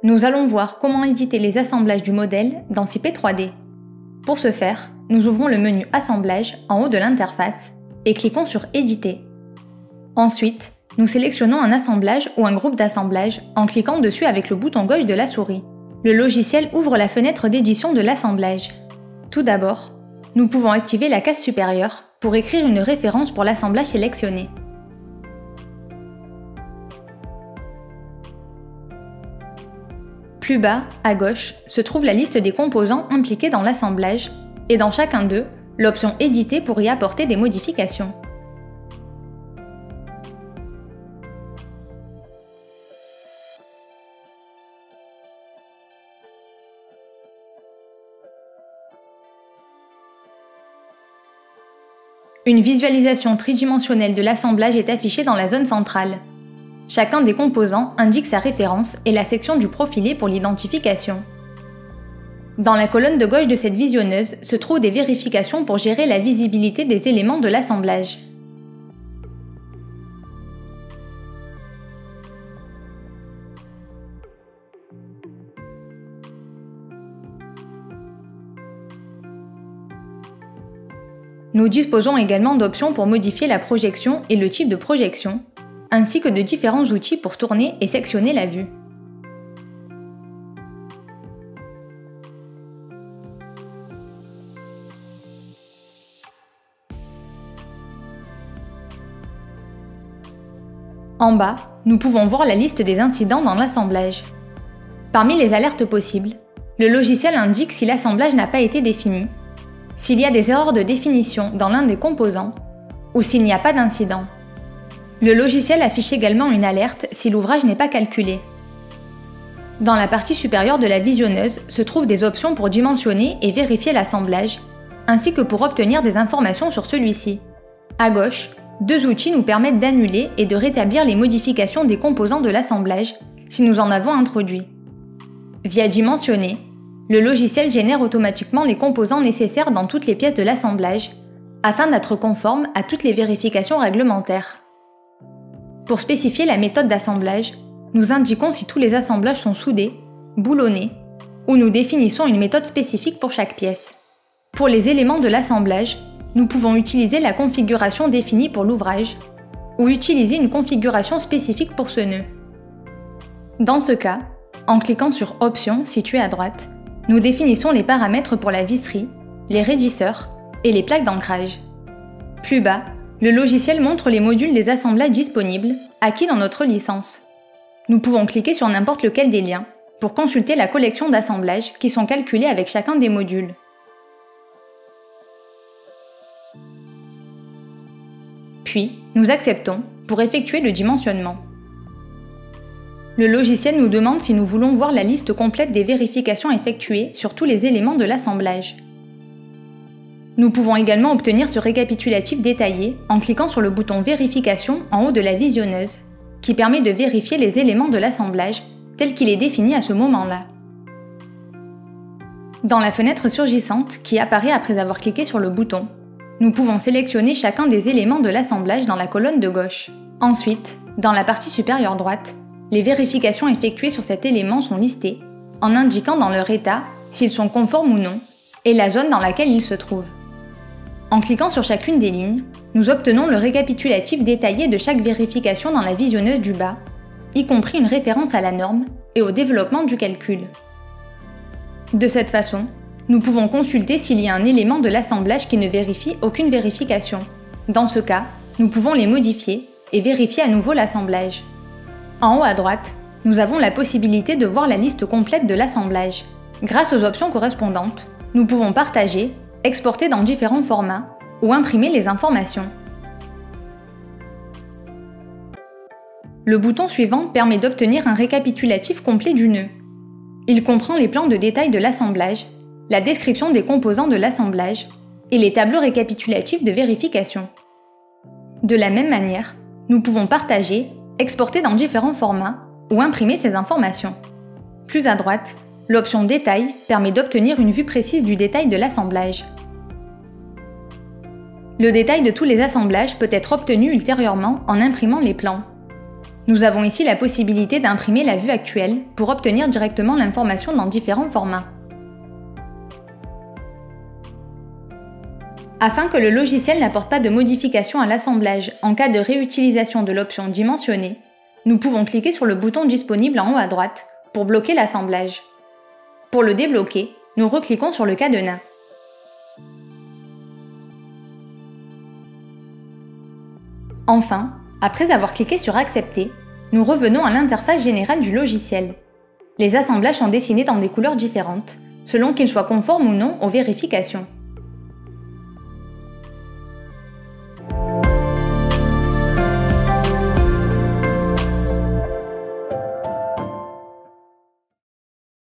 Nous allons voir comment éditer les assemblages du modèle dans CP3D. Pour ce faire, nous ouvrons le menu Assemblage en haut de l'interface et cliquons sur Éditer. Ensuite, nous sélectionnons un assemblage ou un groupe d'assemblages en cliquant dessus avec le bouton gauche de la souris. Le logiciel ouvre la fenêtre d'édition de l'assemblage. Tout d'abord, nous pouvons activer la case supérieure pour écrire une référence pour l'assemblage sélectionné. Plus bas, à gauche, se trouve la liste des composants impliqués dans l'assemblage et dans chacun d'eux, l'option Éditer pour y apporter des modifications. Une visualisation tridimensionnelle de l'assemblage est affichée dans la zone centrale. Chacun des composants indique sa référence et la section du profilé pour l'identification. Dans la colonne de gauche de cette visionneuse se trouvent des vérifications pour gérer la visibilité des éléments de l'assemblage. Nous disposons également d'options pour modifier la projection et le type de projection, ainsi que de différents outils pour tourner et sectionner la vue. En bas, nous pouvons voir la liste des incidents dans l'assemblage. Parmi les alertes possibles, le logiciel indique si l'assemblage n'a pas été défini, s'il y a des erreurs de définition dans l'un des composants, ou s'il n'y a pas d'incident. Le logiciel affiche également une alerte si l'ouvrage n'est pas calculé. Dans la partie supérieure de la visionneuse se trouvent des options pour dimensionner et vérifier l'assemblage, ainsi que pour obtenir des informations sur celui-ci. À gauche, deux outils nous permettent d'annuler et de rétablir les modifications des composants de l'assemblage si nous en avons introduit. Via Dimensionner, le logiciel génère automatiquement les composants nécessaires dans toutes les pièces de l'assemblage, afin d'être conforme à toutes les vérifications réglementaires. Pour spécifier la méthode d'assemblage, nous indiquons si tous les assemblages sont soudés, boulonnés, ou nous définissons une méthode spécifique pour chaque pièce. Pour les éléments de l'assemblage, nous pouvons utiliser la configuration définie pour l'ouvrage, ou utiliser une configuration spécifique pour ce nœud. Dans ce cas, en cliquant sur Options situées à droite, nous définissons les paramètres pour la visserie, les raidisseurs et les plaques d'ancrage. Plus bas, le logiciel montre les modules des assemblages disponibles, acquis dans notre licence. Nous pouvons cliquer sur n'importe lequel des liens pour consulter la collection d'assemblages qui sont calculés avec chacun des modules. Puis, nous acceptons pour effectuer le dimensionnement. Le logiciel nous demande si nous voulons voir la liste complète des vérifications effectuées sur tous les éléments de l'assemblage. Nous pouvons également obtenir ce récapitulatif détaillé en cliquant sur le bouton Vérification en haut de la visionneuse, qui permet de vérifier les éléments de l'assemblage tel qu'il est défini à ce moment-là. Dans la fenêtre surgissante qui apparaît après avoir cliqué sur le bouton, nous pouvons sélectionner chacun des éléments de l'assemblage dans la colonne de gauche. Ensuite, dans la partie supérieure droite, les vérifications effectuées sur cet élément sont listées, en indiquant dans leur état s'ils sont conformes ou non, et la zone dans laquelle ils se trouvent. En cliquant sur chacune des lignes, nous obtenons le récapitulatif détaillé de chaque vérification dans la visionneuse du bas, y compris une référence à la norme et au développement du calcul. De cette façon, nous pouvons consulter s'il y a un élément de l'assemblage qui ne vérifie aucune vérification. Dans ce cas, nous pouvons les modifier et vérifier à nouveau l'assemblage. En haut à droite, nous avons la possibilité de voir la liste complète de l'assemblage. Grâce aux options correspondantes, nous pouvons partager, exporter dans différents formats ou imprimer les informations. Le bouton suivant permet d'obtenir un récapitulatif complet du nœud. Il comprend les plans de détail de l'assemblage, la description des composants de l'assemblage et les tableaux récapitulatifs de vérification. De la même manière, nous pouvons partager, exporter dans différents formats ou imprimer ces informations. Plus à droite, l'option Détail permet d'obtenir une vue précise du détail de l'assemblage. Le détail de tous les assemblages peut être obtenu ultérieurement en imprimant les plans. Nous avons ici la possibilité d'imprimer la vue actuelle pour obtenir directement l'information dans différents formats. Afin que le logiciel n'apporte pas de modification à l'assemblage en cas de réutilisation de l'option dimensionnée, nous pouvons cliquer sur le bouton disponible en haut à droite pour bloquer l'assemblage. Pour le débloquer, nous recliquons sur le cadenas. Enfin, après avoir cliqué sur Accepter, nous revenons à l'interface générale du logiciel. Les assemblages sont dessinés dans des couleurs différentes, selon qu'ils soient conformes ou non aux vérifications.